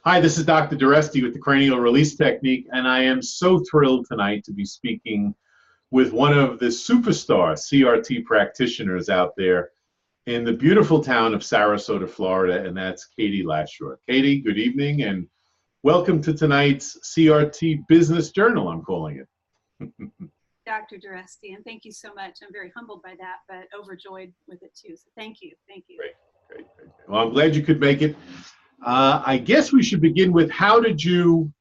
Hi, this is Dr. Doreste with the Cranial Release Technique, and I am so thrilled tonight to be speaking with one of the superstar CRT practitioners out there in the beautiful town of Sarasota, Florida, and that's Katy Lashua. Katy, good evening, and welcome to tonight's CRT Business Journal, I'm calling it. Dr. Doreste, and thank you so much. I'm very humbled by that, but overjoyed with it too. So thank you. Thank you. Great. Well, I'm glad you could make it. I guess we should begin with how did you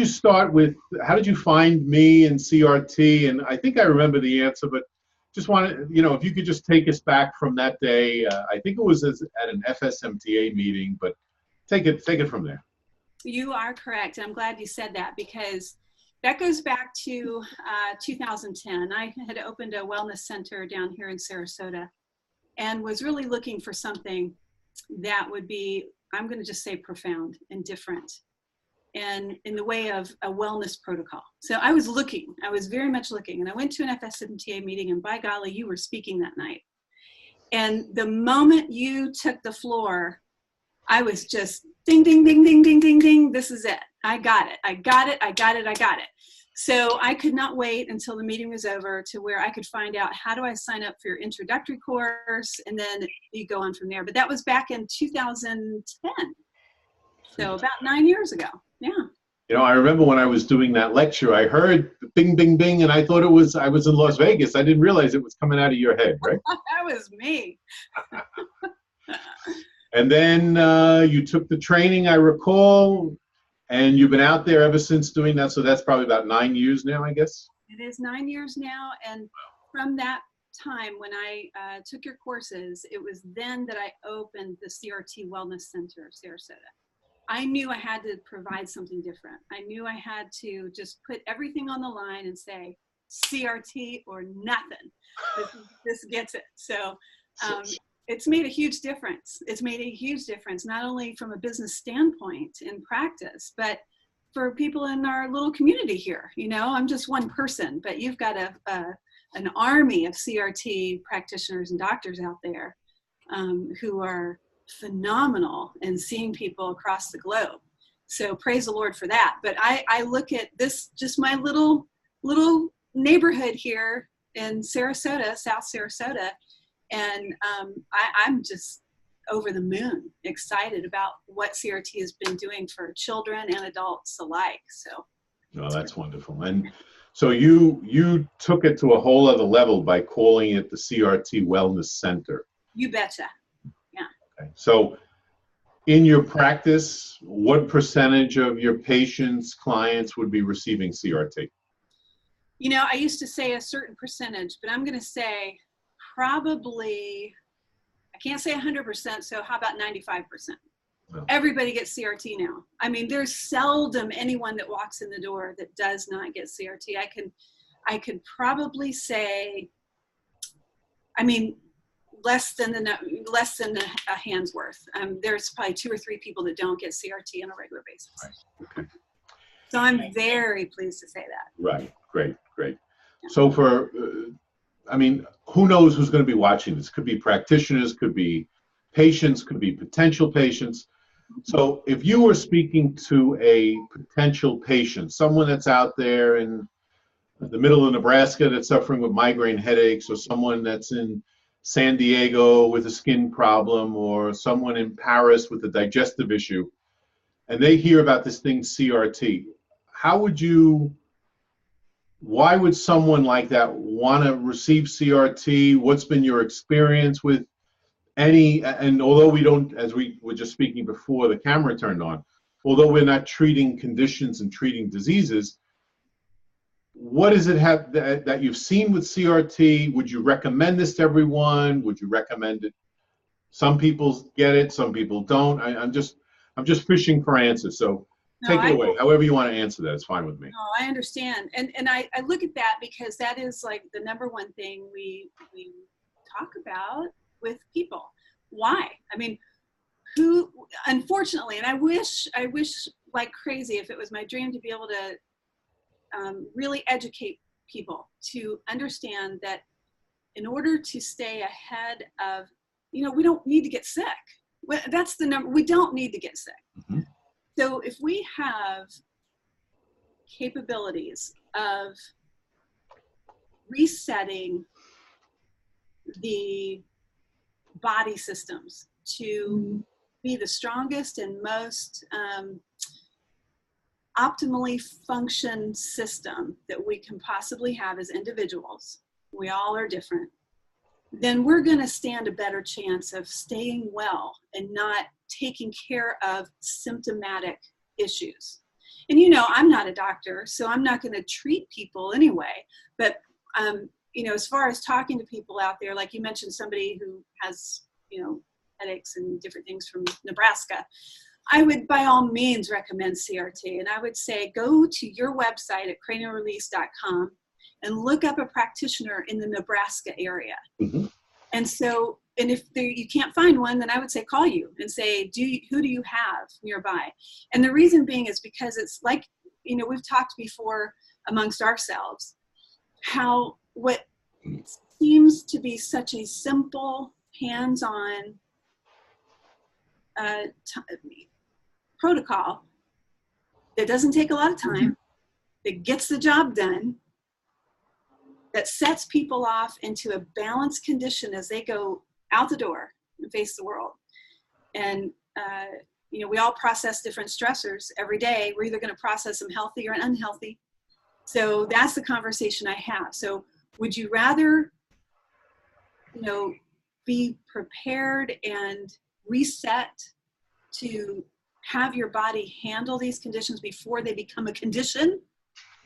start with, how did you find me and CRT? And I think I remember the answer, but just wanted, if you could just take us back from that day. I think it was at an FSMTA meeting, but take it from there. You are correct. I'm glad you said that because that goes back to 2010. I had opened a wellness center down here in Sarasota and was really looking for something that would be, I'm going to just say profound and different and in the way of a wellness protocol. So I was very much looking, and I went to an FSMTA meeting, and by golly, you were speaking that night. And the moment you took the floor, I was just ding, ding, ding, ding, ding, ding, ding. This is it. I got it. So I could not wait until the meeting was over to where I could find out, how do I sign up for your introductory course? And then you go on from there. But that was back in 2010. So about 9 years ago. Yeah. I remember when I was doing that lecture, I heard bing, bing, bing, and I thought I was in Las Vegas. I didn't realize it was coming out of your head, right? That was me. And then you took the training, I recall, and you've been out there ever since doing that. So that's probably about 9 years now, I guess. It is 9 years now. And from that time when I took your courses, it was then that I opened the CRT Wellness Center, Sarasota. I knew I had to provide something different. I knew I had to just put everything on the line and say, CRT or nothing. This gets it. So it's made a huge difference. It's made a huge difference, not only from a business standpoint in practice, but for people in our little community here. I'm just one person, but you've got an army of CRT practitioners and doctors out there who are phenomenal in seeing people across the globe. So praise the Lord for that. But I look at this, just my little neighborhood here in Sarasota, South Sarasota, and I'm just over the moon excited about what CRT has been doing for children and adults alike. So, oh, that's wonderful. And so you took it to a whole other level by calling it the CRT Wellness Center. You betcha. Yeah. Okay. So in your practice, what percentage of your patients, clients would be receiving CRT? I used to say a certain percentage, but I'm going to say probably, I can't say 100%, so how about 95%? Well, everybody gets CRT now. I mean, there's seldom anyone that walks in the door that does not get CRT. I could probably say, less than a hand's worth. There's probably 2 or 3 people that don't get CRT on a regular basis. Right. Okay. So I'm very pleased to say that. Right. Great. Yeah. So for, who knows who's going to be watching this? Could be practitioners, could be patients, could be potential patients. So if you were speaking to a potential patient, someone that's out there in the middle of Nebraska that's suffering with migraine headaches, or someone that's in San Diego with a skin problem, or someone in Paris with a digestive issue, and they hear about this thing CRT, why would someone like that want to receive CRT? What's been your experience with and although we don't, as we were just speaking before the camera turned on, although we're not treating conditions and treating diseases, what does it have that you've seen with CRT? Would you recommend this to everyone? Would you recommend it? Some people get it, some people don't. I'm just fishing for answers. So take it away. However you want to answer that, it's fine with me. No, I understand. And I look at that because that is like the number one thing we talk about with people. Why? Who, unfortunately, and I wish like crazy, if it was my dream to be able to really educate people to understand that in order to stay ahead of, we don't need to get sick. That's the number. We don't need to get sick. Mm-hmm. So if we have capabilities of resetting the body systems to be the strongest and most optimally function system that we can possibly have as individuals, we all are different, then we're going to stand a better chance of staying well and not taking care of symptomatic issues. And you know, I'm not a doctor, so I'm not going to treat people anyway, but you know, as far as talking to people out there, like you mentioned, somebody who has, you know, headaches and different things from Nebraska, I would by all means recommend CRT. And I would say, go to your website at cranialrelease.com and look up a practitioner in the Nebraska area. Mm-hmm. And so, and if you can't find one, then I would say, call you and say, who do you have nearby? And the reason being is because it's like, you know, we've talked before amongst ourselves, how what seems to be such a simple, hands-on protocol that doesn't take a lot of time, that gets the job done, that sets people off into a balanced condition as they go out the door and face the world. And, you know, we all process different stressors every day. We're either going to process them healthy or unhealthy. So that's the conversation I have. So would you rather, you know, be prepared and reset to have your body handle these conditions before they become a condition?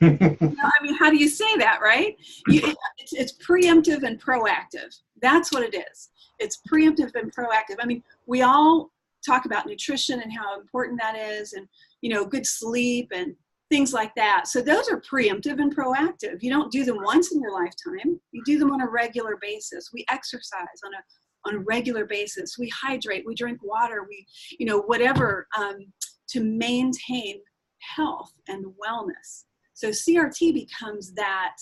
You know, I mean, how do you say that, right? It's preemptive and proactive. That's what it is. It's preemptive and proactive. I mean, we all talk about nutrition and how important that is, and, you know, good sleep and things like that. So those are preemptive and proactive. You don't do them once in your lifetime. You do them on a regular basis. We exercise on a regular basis. We hydrate, we drink water, we, you know, whatever, to maintain health and wellness. So CRT becomes that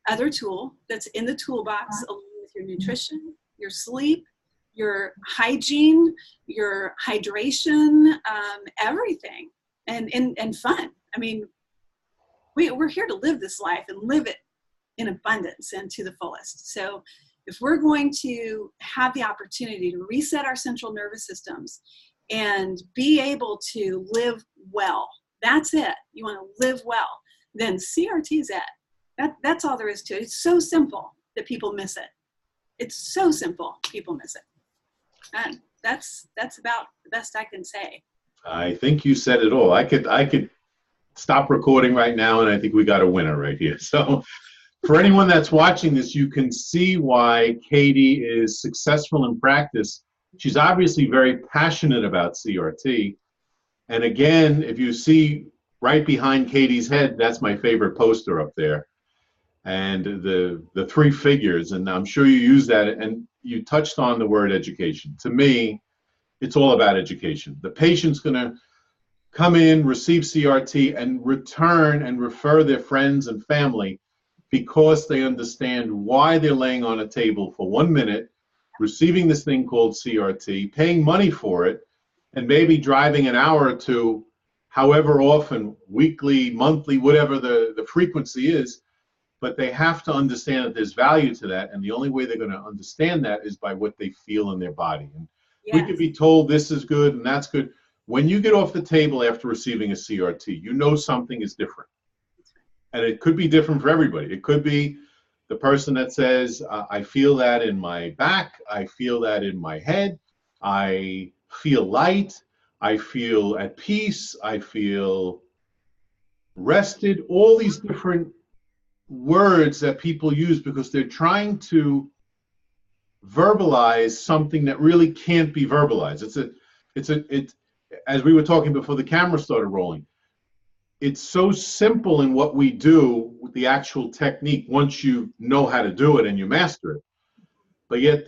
other tool that's in the toolbox, along with your nutrition, your sleep, your hygiene, your hydration, everything, and fun. I mean, we're here to live this life and live it in abundance and to the fullest. So if we're going to have the opportunity to reset our central nervous systems and be able to live well, that's it. You want to live well, then CRT is it. That's all there is to it. It's so simple that people miss it. It's so simple, people miss it. And that's about the best I can say. I think you said it all. I could stop recording right now, and I think we got a winner right here. So for anyone that's watching this, you can see why Katie is successful in practice. She's obviously very passionate about CRT. And again, if you see right behind Katie's head, that's my favorite poster up there. And the three figures, and I'm sure you use that, and you touched on the word education. To me, it's all about education. The patient's going to come in, receive CRT, and return and refer their friends and family because they understand why they're laying on a table for 1 minute, receiving this thing called CRT, paying money for it, and maybe driving an hour or two, however often, weekly, monthly, whatever the frequency is. But they have to understand that there's value to that, and the only way they're going to understand that is by what they feel in their body. And Yes. we could be told this is good and that's good. When you get off the table after receiving a CRT, you know something is different. And it could be different for everybody. It could be the person that says, I feel that in my back, I feel that in my head, I feel light, I feel at peace, I feel rested, all these different words that people use because they're trying to verbalize something that really can't be verbalized. It's as we were talking before the camera started rolling, it's so simple in what we do with the actual technique once you know how to do it and you master it. But yet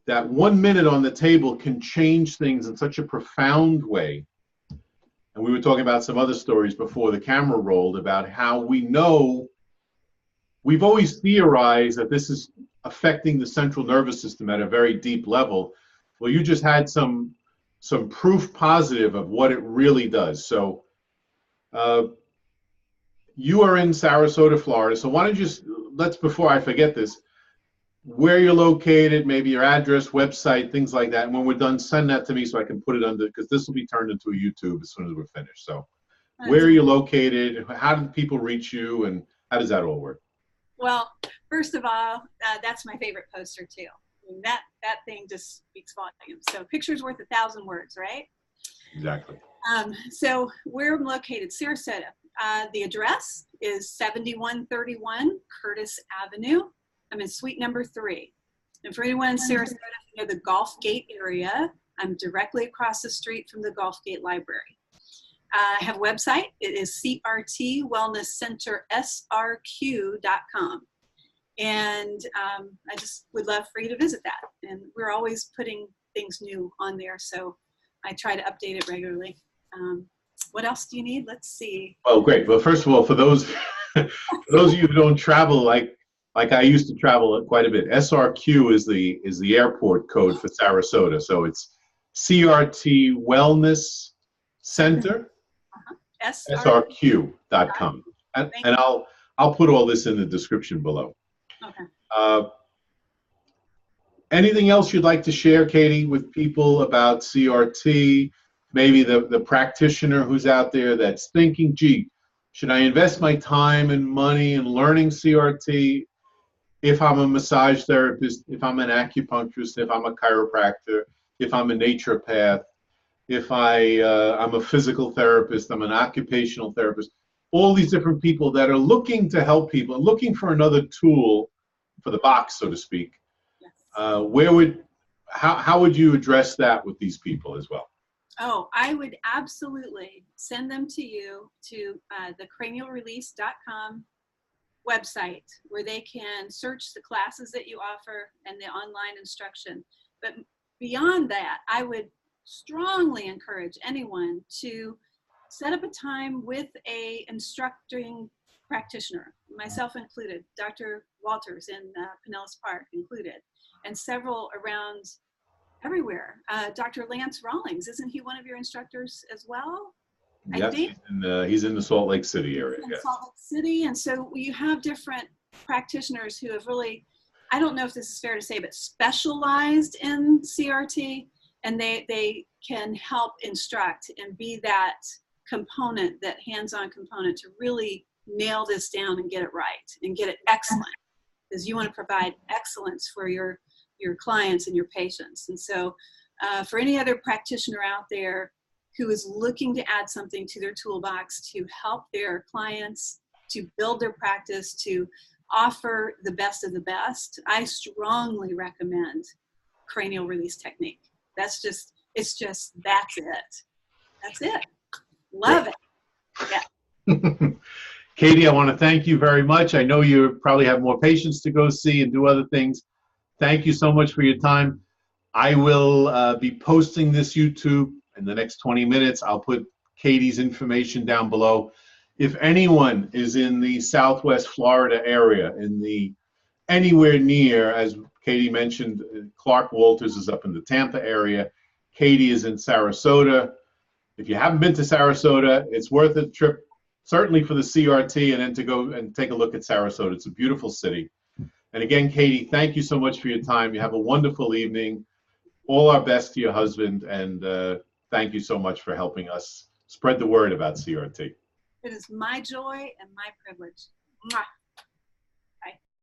that 1 minute on the table can change things in such a profound way. And we were talking about some other stories before the camera rolled about how we know, we've always theorized that this is affecting the central nervous system at a very deep level. Well, you just had some some proof positive of what it really does. So you are in Sarasota, Florida. So why don't you just, before I forget this, where you're located, maybe your address, website, things like that. And when we're done, send that to me so I can put it under, because this will be turned into a YouTube as soon as we're finished. So where are you located? How do people reach you? And how does that all work? Well, first of all, that's my favorite poster too. I mean, that thing just speaks volumes. So picture's worth 1,000 words, right? Exactly. So where I'm located, Sarasota. The address is 7131 Curtiss Avenue. I'm in suite number 3. And for anyone in Sarasota, you know the Golf Gate area, I'm directly across the street from the Golf Gate Library. I have a website. It is CRT Wellness Center SRQ.com. And I just would love for you to visit that. And we're always putting things new on there, so I try to update it regularly. What else do you need? Let's see. Oh, great. Well, first of all, for those for those of you who don't travel like I used to travel quite a bit, SRQ is the airport code for Sarasota. So it's CRT Wellness Center, SRQ.com. And I'll put all this in the description below. Okay. Anything else you'd like to share, Katie, with people about CRT? Maybe the practitioner who's out there that's thinking, gee, should I invest my time and money in learning CRT if I'm a massage therapist, if I'm an acupuncturist, if I'm a chiropractor, if I'm a naturopath, if I'm a physical therapist, I'm an occupational therapist, all these different people that are looking to help people and looking for another tool for the box, so to speak. Yes. How would you address that with these people as well? Oh, I would absolutely send them to you to the cranialrelease.com website, where they can search the classes that you offer and the online instruction. But beyond that, I would strongly encourage anyone to set up a time with a instructing practitioner, myself included, Dr. Walters in Pinellas Park included, and several around everywhere. Dr. Lance Rawlings, isn't he one of your instructors as well? Yes, he's in the Salt Lake City area. Yes. Salt Lake City, and so you have different practitioners who have really, I don't know if this is fair to say, but specialized in CRT, and they can help instruct and be that component, that hands-on component to really nail this down and get it right and get it excellent, because you want to provide excellence for your clients and your patients. And so for any other practitioner out there who is looking to add something to their toolbox to help their clients, to build their practice, to offer the best of the best, I strongly recommend cranial release technique. That's it. That's it. Love it. Yeah. Katie, I want to thank you very much. I know you probably have more patients to go see and do other things. Thank you so much for your time. I will be posting this YouTube in the next 20 minutes. I'll put Katie's information down below. If anyone is in the Southwest Florida area, anywhere near, as Katie mentioned, Clark Walters is up in the Tampa area. Katie is in Sarasota. If you haven't been to Sarasota, it's worth a trip, certainly for the CRT, and then to go and take a look at Sarasota. It's a beautiful city. And again, Katie, thank you so much for your time. You have a wonderful evening. All our best to your husband, and thank you so much for helping us spread the word about CRT. It is my joy and my privilege. Mwah.